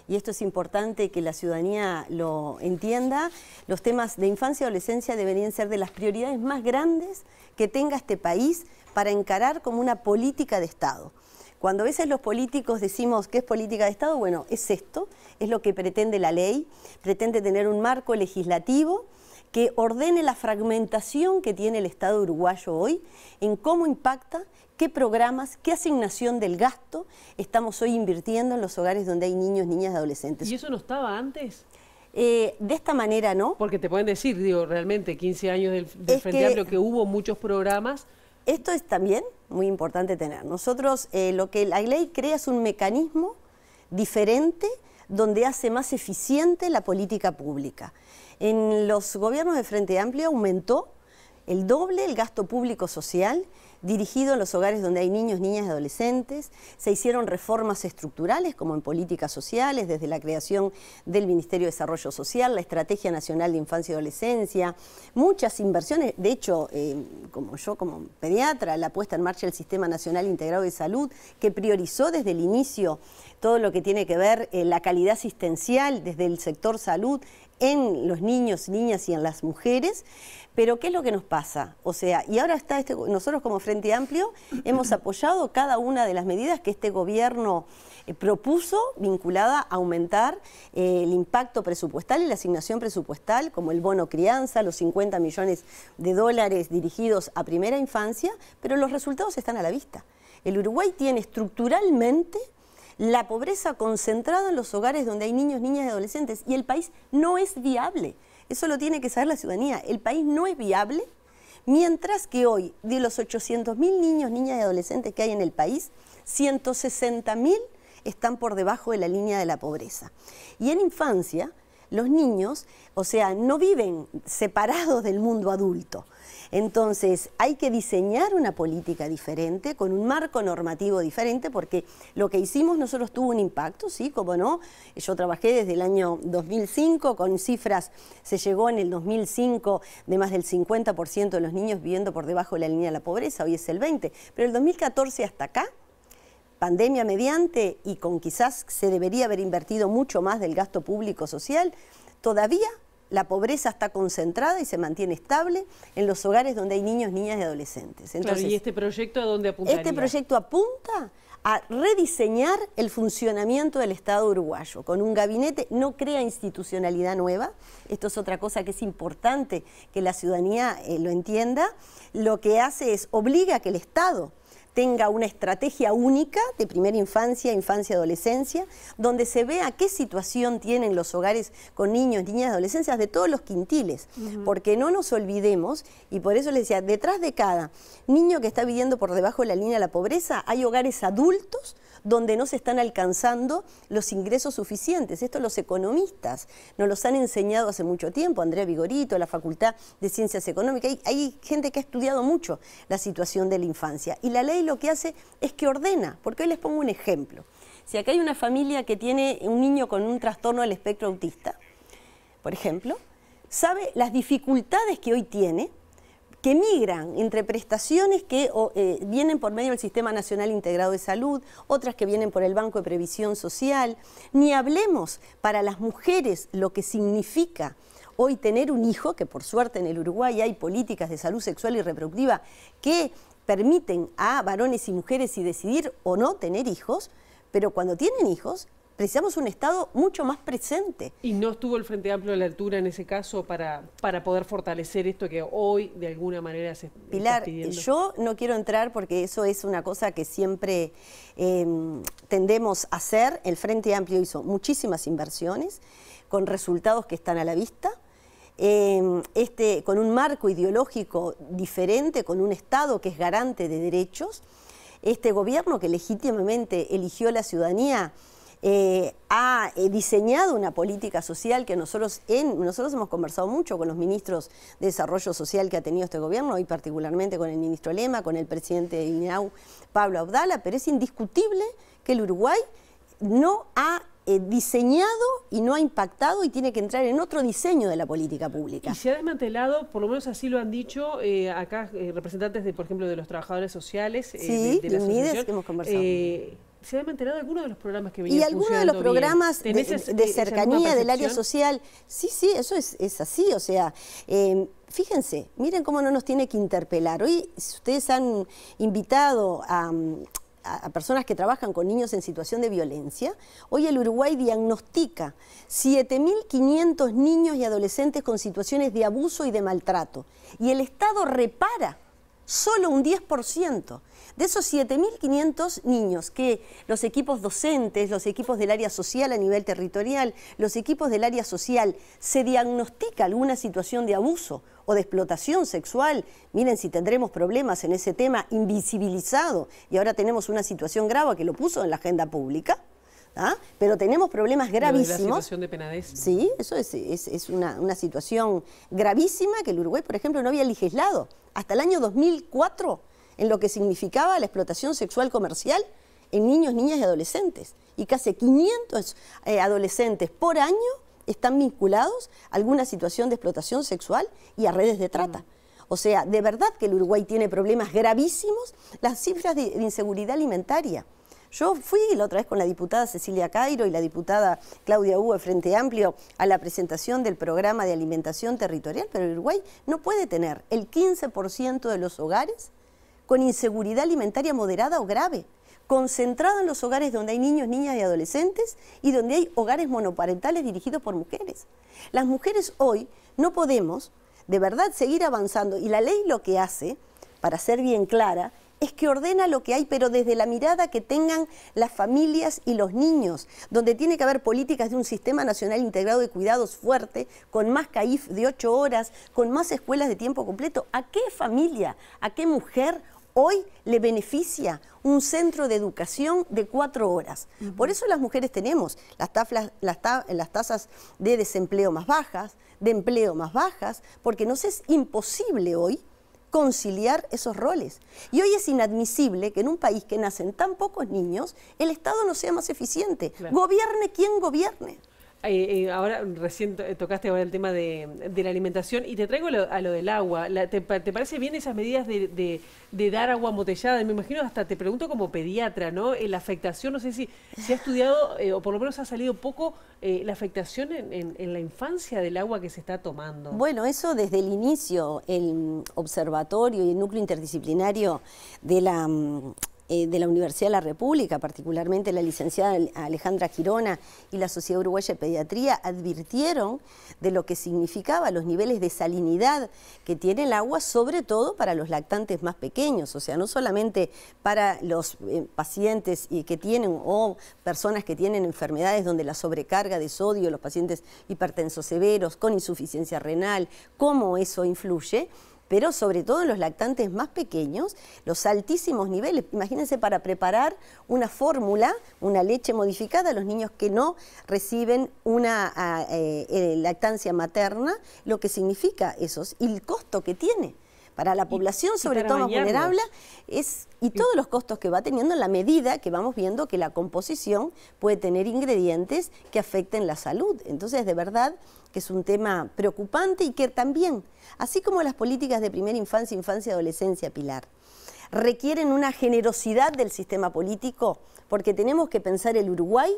y esto es importante que la ciudadanía lo entienda, los temas de infancia y adolescencia deberían ser de las prioridades más grandes que tenga este país para encarar como una política de Estado. Cuando a veces los políticos decimos ¿qué es política de Estado? Bueno, es esto, es lo que pretende la ley, pretende tener un marco legislativo que ordene la fragmentación que tiene el Estado uruguayo hoy en cómo impacta, qué programas, qué asignación del gasto estamos hoy invirtiendo en los hogares donde hay niños, niñas y adolescentes. ¿Y eso no estaba antes? De esta manera no. Porque te pueden decir, digo, realmente 15 años del Frente Amplio que hubo muchos programas. Esto es también muy importante tener. Nosotros lo que la ley crea es un mecanismo diferente donde hace más eficiente la política pública. En los gobiernos de Frente Amplio aumentó el doble el gasto público social dirigido a los hogares donde hay niños, niñas y adolescentes. Se hicieron reformas estructurales como en políticas sociales, desde la creación del Ministerio de Desarrollo Social, la Estrategia Nacional de Infancia y Adolescencia, muchas inversiones. De hecho, como yo como pediatra, la puesta en marcha del Sistema Nacional Integrado de Salud, que priorizó desde el inicio todo lo que tiene que ver la calidad asistencial desde el sector salud en los niños, niñas y en las mujeres. Pero ¿qué es lo que nos pasa? O sea, y ahora está nosotros como Frente Amplio hemos apoyado cada una de las medidas que este gobierno propuso vinculada a aumentar el impacto presupuestal y la asignación presupuestal, como el bono crianza, los 50 millones de dólares dirigidos a primera infancia, pero los resultados están a la vista. El Uruguay tiene estructuralmente la pobreza concentrada en los hogares donde hay niños, niñas y adolescentes, y el país no es viable. Eso lo tiene que saber la ciudadanía. El país no es viable, mientras que hoy, de los 800.000 niños, niñas y adolescentes que hay en el país, 160.000 están por debajo de la línea de la pobreza. Y en infancia, los niños, o sea, no viven separados del mundo adulto. Entonces, hay que diseñar una política diferente, con un marco normativo diferente, porque lo que hicimos nosotros tuvo un impacto, sí, como no. Yo trabajé desde el año 2005, con cifras, se llegó en el 2005 de más del 50% de los niños viviendo por debajo de la línea de la pobreza, hoy es el 20%, pero el 2014 hasta acá, pandemia mediante, y con quizás se debería haber invertido mucho más del gasto público social, todavía la pobreza está concentrada y se mantiene estable en los hogares donde hay niños, niñas y adolescentes. Entonces, claro, ¿y este proyecto a dónde apuntaría? Este proyecto apunta a rediseñar el funcionamiento del Estado uruguayo. Con un gabinete no crea institucionalidad nueva, esto es otra cosa que es importante que la ciudadanía lo entienda. Lo que hace es obliga a que el Estado tenga una estrategia única de primera infancia, infancia y adolescencia, donde se vea qué situación tienen los hogares con niños, niñas y adolescencias de todos los quintiles, porque no nos olvidemos, y por eso les decía, detrás de cada niño que está viviendo por debajo de la línea de la pobreza, hay hogares adultos donde no se están alcanzando los ingresos suficientes. Esto los economistas nos los han enseñado hace mucho tiempo, Andrea Vigorito, la Facultad de Ciencias Económicas, hay gente que ha estudiado mucho la situación de la infancia, y la ley lo que hace es que ordena, porque hoy les pongo un ejemplo. Si acá hay una familia que tiene un niño con un trastorno del espectro autista, por ejemplo, sabe las dificultades que hoy tiene que migran entre prestaciones que vienen por medio del Sistema Nacional Integrado de Salud, otras que vienen por el Banco de Previsión Social. Ni hablemos para las mujeres lo que significa hoy tener un hijo, que por suerte en el Uruguay hay políticas de salud sexual y reproductiva que permiten a varones y mujeres y decidir o no tener hijos, pero cuando tienen hijos precisamos un Estado mucho más presente. ¿Y no estuvo el Frente Amplio a la altura en ese caso para poder fortalecer esto que hoy de alguna manera se está pidiendo? Pilar, yo no quiero entrar porque eso es una cosa que siempre tendemos a hacer. El Frente Amplio hizo muchísimas inversiones con resultados que están a la vista. Con un marco ideológico diferente, con un Estado que es garante de derechos. Este gobierno que legítimamente eligió la ciudadanía ha diseñado una política social que nosotros hemos conversado mucho con los ministros de Desarrollo Social que ha tenido este gobierno, y particularmente con el ministro Lema, con el presidente de INEAU, Pablo Abdala, pero es indiscutible que el Uruguay no ha diseñado y no ha impactado y tiene que entrar en otro diseño de la política pública. Y se ha desmantelado, por lo menos así lo han dicho acá representantes de, por ejemplo, de los trabajadores sociales, sí, de la asociación, que hemos conversado. Se ha desmantelado algunos de los programas que venían funcionando. Y algunos de los programas de cercanía del área social. Sí, eso es así. O sea, fíjense, miren cómo no nos tiene que interpelar. Hoy ustedes han invitado a personas que trabajan con niños en situación de violencia. Hoy el Uruguay diagnostica 7.500 niños y adolescentes con situaciones de abuso y de maltrato. Y el Estado repara solo un 10%. De esos 7.500 niños que los equipos docentes, los equipos del área social a nivel territorial, los equipos del área social, se diagnostica alguna situación de abuso o de explotación sexual, miren si tendremos problemas en ese tema invisibilizado, y ahora tenemos una situación grave que lo puso en la agenda pública, pero tenemos problemas gravísimos. La situación de Penades. Sí, eso es una situación gravísima que el Uruguay, por ejemplo, no había legislado hasta el año 2004 en lo que significaba la explotación sexual comercial en niños, niñas y adolescentes. Y casi 500 adolescentes por año están vinculados a alguna situación de explotación sexual y a redes de trata. O sea, de verdad que el Uruguay tiene problemas gravísimos, las cifras de inseguridad alimentaria. Yo fui la otra vez con la diputada Cecilia Cairo y la diputada Claudia Hugo de Frente Amplio a la presentación del programa de alimentación territorial, pero el Uruguay no puede tener el 15% de los hogares con inseguridad alimentaria moderada o grave, concentrado en los hogares donde hay niños, niñas y adolescentes y donde hay hogares monoparentales dirigidos por mujeres. Las mujeres hoy no podemos de verdad seguir avanzando, y la ley lo que hace, para ser bien clara, es que ordena lo que hay, pero desde la mirada que tengan las familias y los niños, donde tiene que haber políticas de un Sistema Nacional Integrado de Cuidados fuerte, con más CAIF de 8 horas, con más escuelas de tiempo completo. ¿A qué familia, a qué mujer hoy le beneficia un centro de educación de 4 horas? Por eso las mujeres tenemos las tasas de desempleo más bajas, de empleo más bajas, porque nos es imposible hoy conciliar esos roles. Y hoy es inadmisible que en un país que nacen tan pocos niños, el Estado no sea más eficiente. Claro. Gobierne quien gobierne. Ahora recién tocaste ahora el tema de la alimentación y te traigo a lo del agua. ¿Te parece bien esas medidas de dar agua embotellada? Me imagino, hasta te pregunto como pediatra, ¿no? La afectación, no sé si ha estudiado o por lo menos ha salido poco la afectación en la infancia del agua que se está tomando. Bueno, eso desde el inicio, el observatorio y el núcleo interdisciplinario de la Universidad de la República, particularmente la licenciada Alejandra Girona y la Sociedad Uruguaya de Pediatría, advirtieron de lo que significaba los niveles de salinidad que tiene el agua, sobre todo para los lactantes más pequeños, o sea, no solamente para los pacientes que tienen o personas que tienen enfermedades donde la sobrecarga de sodio, los pacientes hipertensos severos, con insuficiencia renal, cómo eso influye, pero sobre todo en los lactantes más pequeños, los altísimos niveles. Imagínense, para preparar una fórmula, una leche modificada a los niños que no reciben una lactancia materna, lo que significa eso y el costo que tiene para la población, sobre todo más vulnerable, y todos los costos que va teniendo en la medida que vamos viendo que la composición puede tener ingredientes que afecten la salud. Entonces, de verdad que es un tema preocupante y que también, así como las políticas de primera infancia, infancia y adolescencia, Pilar, requieren una generosidad del sistema político, porque tenemos que pensar el Uruguay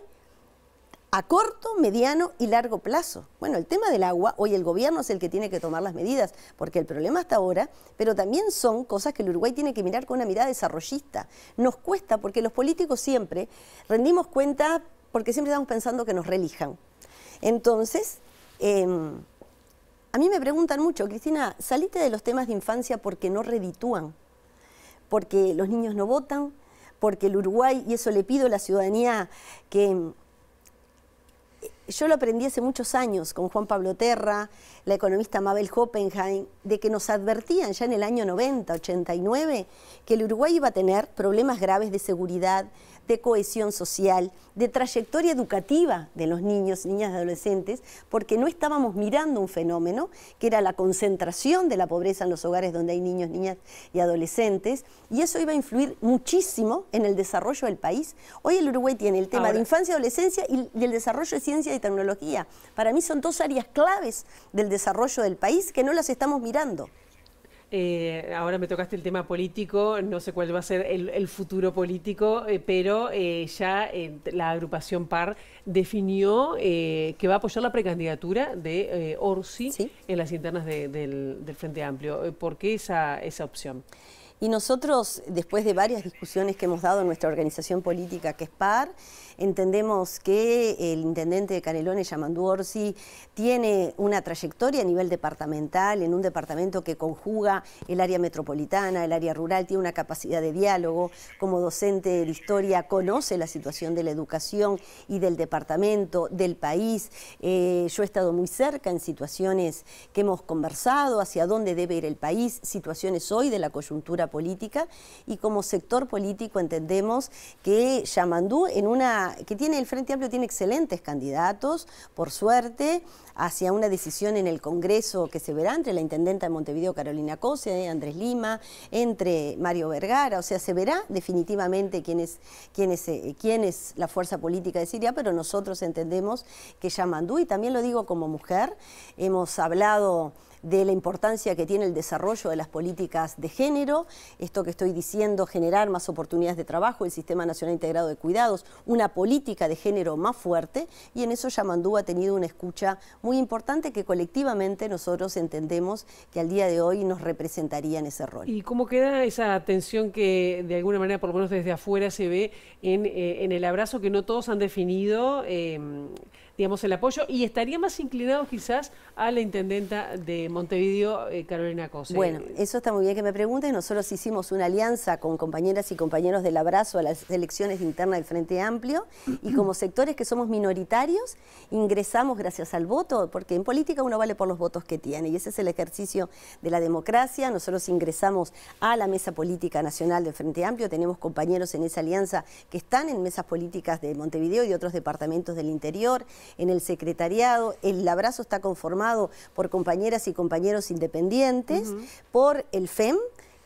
a corto, mediano y largo plazo. Bueno, el tema del agua, hoy el gobierno es el que tiene que tomar las medidas, porque el problema hasta ahora, pero también son cosas que el Uruguay tiene que mirar con una mirada desarrollista. Nos cuesta, porque los políticos siempre rendimos cuenta, porque siempre estamos pensando que nos reelijan. Entonces, a mí me preguntan mucho, Cristina, salite de los temas de infancia porque no reditúan, porque los niños no votan, porque el Uruguay, y eso le pido a la ciudadanía que... Yo lo aprendí hace muchos años con Juan Pablo Terra, la economista Mabel Hoppenheim, de que nos advertían ya en el año 90, 89, que el Uruguay iba a tener problemas graves de seguridad, de cohesión social, de trayectoria educativa de los niños, niñas y adolescentes, porque no estábamos mirando un fenómeno que era la concentración de la pobreza en los hogares donde hay niños, niñas y adolescentes, y eso iba a influir muchísimo en el desarrollo del país. Hoy el Uruguay tiene el tema de infancia y adolescencia y el desarrollo de ciencia y tecnología. Para mí son dos áreas claves del desarrollo del país que no las estamos mirando. Ahora me tocaste el tema político, no sé cuál va a ser el futuro político, pero ya la agrupación PAR definió que va a apoyar la precandidatura de Orsi en las internas del Frente Amplio. ¿Por qué esa opción? Y nosotros, después de varias discusiones que hemos dado en nuestra organización política, que es PAR, entendemos que el intendente de Canelones, Yamandú Orsi, tiene una trayectoria a nivel departamental, en un departamento que conjuga el área metropolitana, el área rural, tiene una capacidad de diálogo. Como docente de historia conoce la situación de la educación y del departamento, del país. Yo he estado muy cerca en situaciones que hemos conversado, hacia dónde debe ir el país, situaciones hoy de la coyuntura política, y como sector político entendemos que Yamandú, que tiene el Frente Amplio, tiene excelentes candidatos, por suerte, hacia una decisión en el Congreso que se verá entre la intendenta de Montevideo, Carolina Cose, Andrés Lima, entre Mario Vergara, o sea, se verá definitivamente quién es la fuerza política de Siria, pero nosotros entendemos que Yamandú, y también lo digo como mujer, hemos hablado de la importancia que tiene el desarrollo de las políticas de género, esto que estoy diciendo, generar más oportunidades de trabajo, el Sistema Nacional Integrado de Cuidados, una política de género más fuerte, y en eso Yamandú ha tenido una escucha muy importante que colectivamente nosotros entendemos que al día de hoy nos representaría en ese rol. ¿Y cómo queda esa tensión que de alguna manera, por lo menos desde afuera, se ve en el abrazo que no todos han definido, digamos, el apoyo, y estaría más inclinado quizás a la intendenta de Montevideo, Carolina Cose? Bueno, eso está muy bien que me preguntes. Nosotros hicimos una alianza con compañeras y compañeros del abrazo a las elecciones internas del Frente Amplio, y como sectores que somos minoritarios, ingresamos gracias al voto, porque en política uno vale por los votos que tiene, y ese es el ejercicio de la democracia. Nosotros ingresamos a la Mesa Política Nacional del Frente Amplio, tenemos compañeros en esa alianza que están en mesas políticas de Montevideo y de otros departamentos del interior, en el secretariado. El abrazo está conformado por compañeras y compañeros independientes, por el FEM,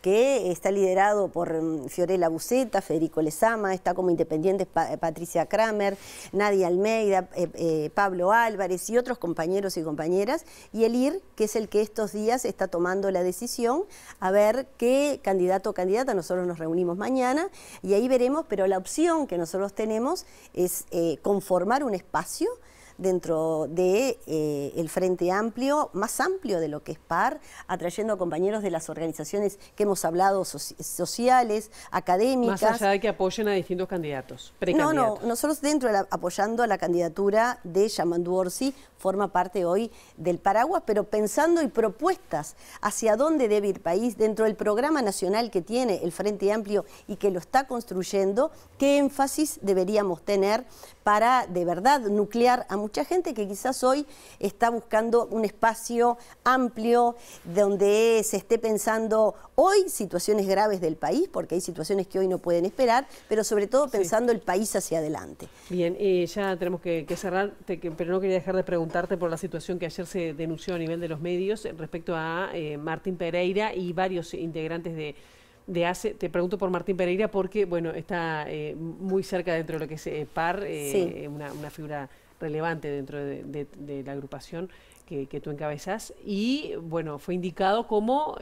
que está liderado por Fiorella Buceta, Federico Lezama, está como independientes Patricia Kramer, Nadia Almeida, Pablo Álvarez y otros compañeros y compañeras, y el IR, que es el que estos días está tomando la decisión a ver qué candidato o candidata. Nosotros nos reunimos mañana y ahí veremos, pero la opción que nosotros tenemos es conformar un espacio dentro de el Frente Amplio, más amplio de lo que es PAR, atrayendo a compañeros de las organizaciones que hemos hablado, sociales, académicas. Más allá de que apoyen a distintos candidatos, precandidatos. No, nosotros dentro de apoyando a la candidatura de Yamandú Orsi, forma parte hoy del paraguas, pero pensando y propuestas hacia dónde debe ir el país, dentro del programa nacional que tiene el Frente Amplio y que lo está construyendo, qué énfasis deberíamos tener para de verdad nuclear a mucha gente que quizás hoy está buscando un espacio amplio donde se esté pensando hoy situaciones graves del país, porque hay situaciones que hoy no pueden esperar, pero sobre todo pensando el país hacia adelante. Bien, ya tenemos que cerrar, pero no quería dejar de preguntarte por la situación que ayer se denunció a nivel de los medios respecto a Martín Pereira y varios integrantes de ACE. Te pregunto por Martín Pereira porque, bueno, está muy cerca dentro de lo que es PAR, una figura relevante dentro de la agrupación que tú encabezás, y bueno, fue indicado como,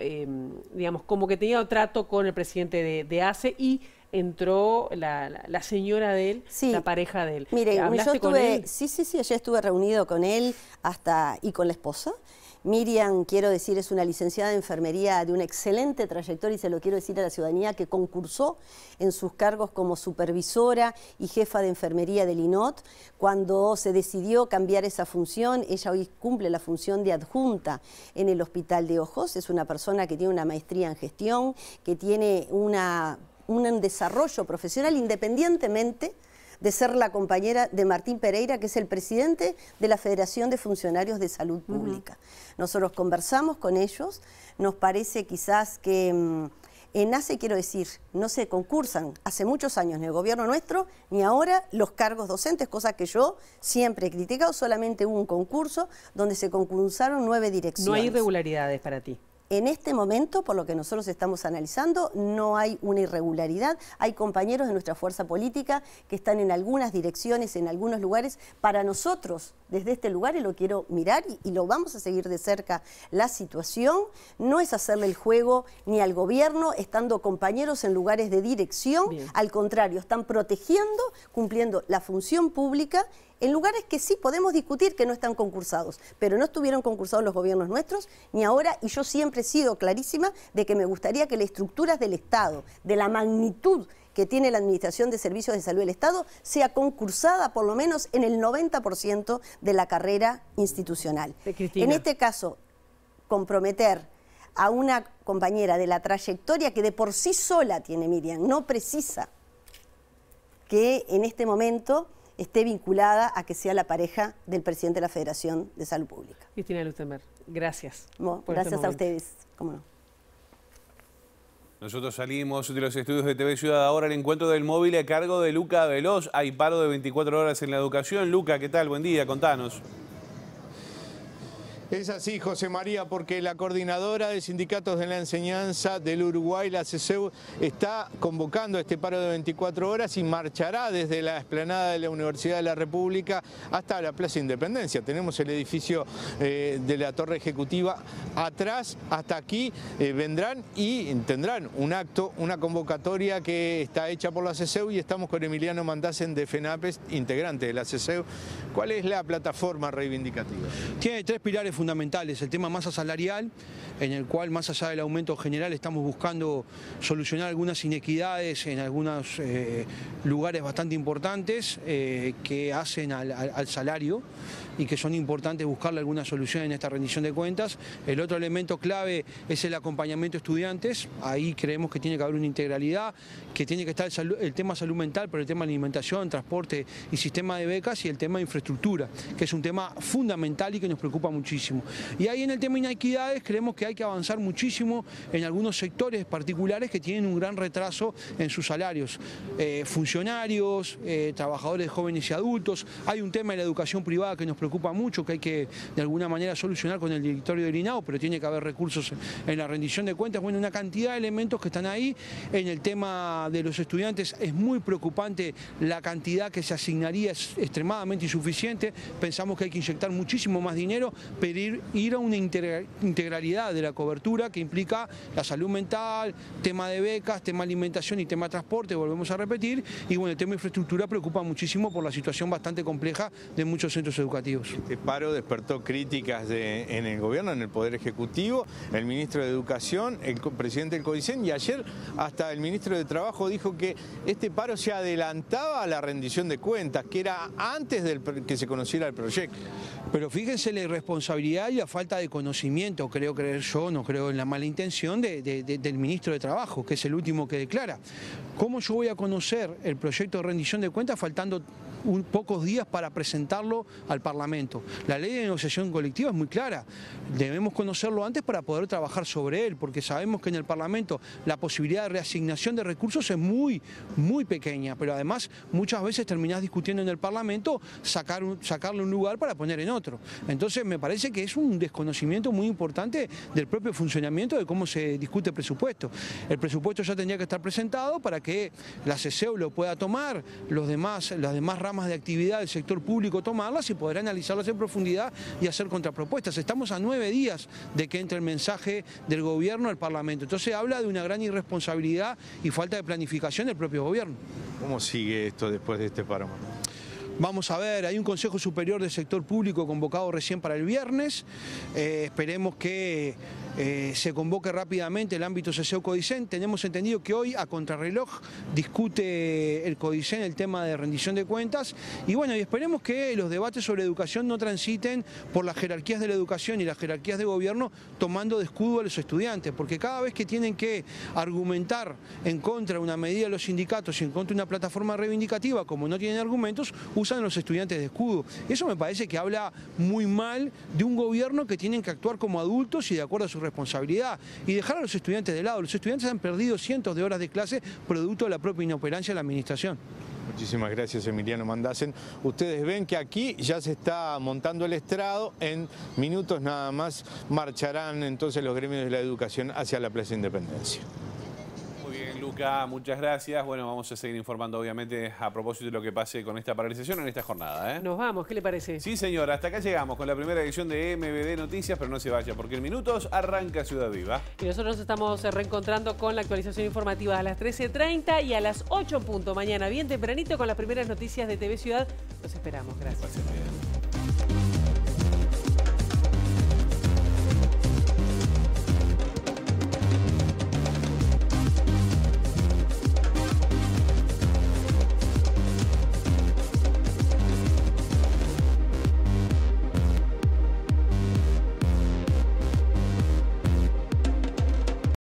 digamos, como que tenía trato con el presidente de ACE, y entró la señora de él, la pareja de él. Mire, ¿Hablaste con él? Sí, ayer estuve reunido con él y con la esposa. Miriam, quiero decir, es una licenciada de enfermería de una excelente trayectoria, y se lo quiero decir a la ciudadanía, que concursó en sus cargos como supervisora y jefa de enfermería del INOT. Cuando se decidió cambiar esa función, ella hoy cumple la función de adjunta en el Hospital de Ojos. Es una persona que tiene una maestría en gestión, que tiene un desarrollo profesional independientemente de ser la compañera de Martín Pereira, que es el presidente de la Federación de Funcionarios de Salud Pública. Nosotros conversamos con ellos, nos parece quizás que en ACE, quiero decir, no se concursan hace muchos años en el gobierno nuestro, ni ahora los cargos docentes, cosa que yo siempre he criticado. Solamente hubo un concurso donde se concursaron 9 direcciones. No hay irregularidades para ti. En este momento, por lo que nosotros estamos analizando, no hay una irregularidad. Hay compañeros de nuestra fuerza política que están en algunas direcciones, en algunos lugares. Para nosotros, desde este lugar, y lo quiero mirar y lo vamos a seguir de cerca, la situación no es hacerle el juego ni al gobierno estando compañeros en lugares de dirección. Bien. Al contrario, están protegiendo, cumpliendo la función pública en lugares que sí podemos discutir que no están concursados, pero no estuvieron concursados los gobiernos nuestros ni ahora, y yo siempre he sido clarísima de que me gustaría que las estructuras del Estado, de la magnitud que tiene la Administración de Servicios de Salud del Estado, sea concursada por lo menos en el 90% de la carrera institucional. En este caso, comprometer a una compañera de la trayectoria que de por sí sola tiene Miriam, no precisa que en este momento esté vinculada a que sea la pareja del presidente de la Federación de Salud Pública. Cristina Lutzenberg, gracias. Gracias a ustedes. ¿Cómo no? Nosotros salimos de los estudios de TV Ciudad ahora al encuentro del móvil a cargo de Luca Veloz. Hay paro de 24 horas en la educación. Luca, ¿qué tal? Buen día, contanos. Es así, José María, porque la coordinadora de sindicatos de la enseñanza del Uruguay, la CESEU, está convocando este paro de 24 horas y marchará desde la explanada de la Universidad de la República hasta la Plaza Independencia. Tenemos el edificio de la Torre Ejecutiva atrás, hasta aquí vendrán y tendrán un acto, una convocatoria que está hecha por la CESEU, y estamos con Emiliano Mandasen de FENAPES, integrante de la CESEU. ¿Cuál es la plataforma reivindicativa? Tiene 3 pilares fundamentales: el tema masa salarial, en el cual, más allá del aumento general, estamos buscando solucionar algunas inequidades en algunos lugares bastante importantes que hacen al salario, y que son importantes buscarle alguna solución en esta rendición de cuentas. El otro elemento clave es el acompañamiento a estudiantes. Ahí creemos que tiene que haber una integralidad, que tiene que estar el tema salud mental, pero el tema de alimentación, transporte y sistema de becas, y el tema de infraestructura, que es un tema fundamental y que nos preocupa muchísimo. Y ahí en el tema de inequidades creemos que hay que avanzar muchísimo en algunos sectores particulares que tienen un gran retraso en sus salarios. Funcionarios, trabajadores jóvenes y adultos. Hay un tema de la educación privada que nos preocupa mucho, que hay que de alguna manera solucionar con el directorio del INAO, pero tiene que haber recursos en la rendición de cuentas. Bueno, una cantidad de elementos que están ahí. En el tema de los estudiantes es muy preocupante la cantidad que se asignaría, es extremadamente insuficiente. Pensamos que hay que inyectar muchísimo más dinero, pero ir a una integralidad de la cobertura que implica la salud mental, tema de becas, tema de alimentación y tema de transporte, volvemos a repetir. Y bueno, el tema de infraestructura preocupa muchísimo por la situación bastante compleja de muchos centros educativos. Este paro despertó críticas en el gobierno, en el Poder Ejecutivo, el ministro de Educación, el presidente del CODICEN, y ayer hasta el ministro de Trabajo dijo que este paro se adelantaba a la rendición de cuentas, que era antes de que se conociera el proyecto. Pero fíjense la irresponsabilidad y la falta de conocimiento, creo que yo no creo en la mala intención del ministro de Trabajo, que es el último que declara. ¿Cómo yo voy a conocer el proyecto de rendición de cuentas faltando pocos días para presentarlo al Parlamento? La ley de negociación colectiva es muy clara, debemos conocerlo antes para poder trabajar sobre él, porque sabemos que en el Parlamento la posibilidad de reasignación de recursos es muy pequeña, pero además muchas veces terminás discutiendo en el Parlamento sacarle un lugar para poner en otro. Entonces me parece que es un desconocimiento muy importante del propio funcionamiento de cómo se discute el presupuesto. El presupuesto ya tendría que estar presentado para que la CESEU lo pueda tomar, las demás ramas de actividad del sector público tomarlas y poder analizarlas en profundidad y hacer contrapropuestas. Estamos a 9 días de que entre el mensaje del gobierno al Parlamento. Entonces habla de una gran irresponsabilidad y falta de planificación del propio gobierno. ¿Cómo sigue esto después de este paro? Vamos a ver, hay un Consejo Superior del Sector Público convocado recién para el viernes. Esperemos que se convoque rápidamente el ámbito CESEU-Codicen. Tenemos entendido que hoy a contrarreloj discute el Codicen el tema de rendición de cuentas. Y bueno, y esperemos que los debates sobre educación no transiten por las jerarquías de la educación y las jerarquías de gobierno tomando de escudo a los estudiantes, porque cada vez que tienen que argumentar en contra de una medida de los sindicatos y en contra de una plataforma reivindicativa, como no tienen argumentos, usan a los estudiantes de escudo. Eso me parece que habla muy mal de un gobierno que tienen que actuar como adultos y de acuerdo a su responsabilidad y dejar a los estudiantes de lado. Los estudiantes han perdido cientos de horas de clase producto de la propia inoperancia de la administración. Muchísimas gracias, Emiliano Mandacen. Ustedes ven que aquí ya se está montando el estrado, en minutos nada más marcharán entonces los gremios de la educación hacia la Plaza Independencia. Muy bien, Luca, muchas gracias. Bueno, vamos a seguir informando obviamente a propósito de lo que pase con esta paralización en esta jornada. Nos vamos, ¿qué le parece? Sí, señora, hasta acá llegamos con la primera edición de MBD Noticias, pero no se vaya porque en minutos arranca Ciudad Viva. Y nosotros nos estamos reencontrando con la actualización informativa a las 13:30 y a las 8 en punto mañana, bien tempranito, con las primeras noticias de TV Ciudad. Los esperamos, gracias.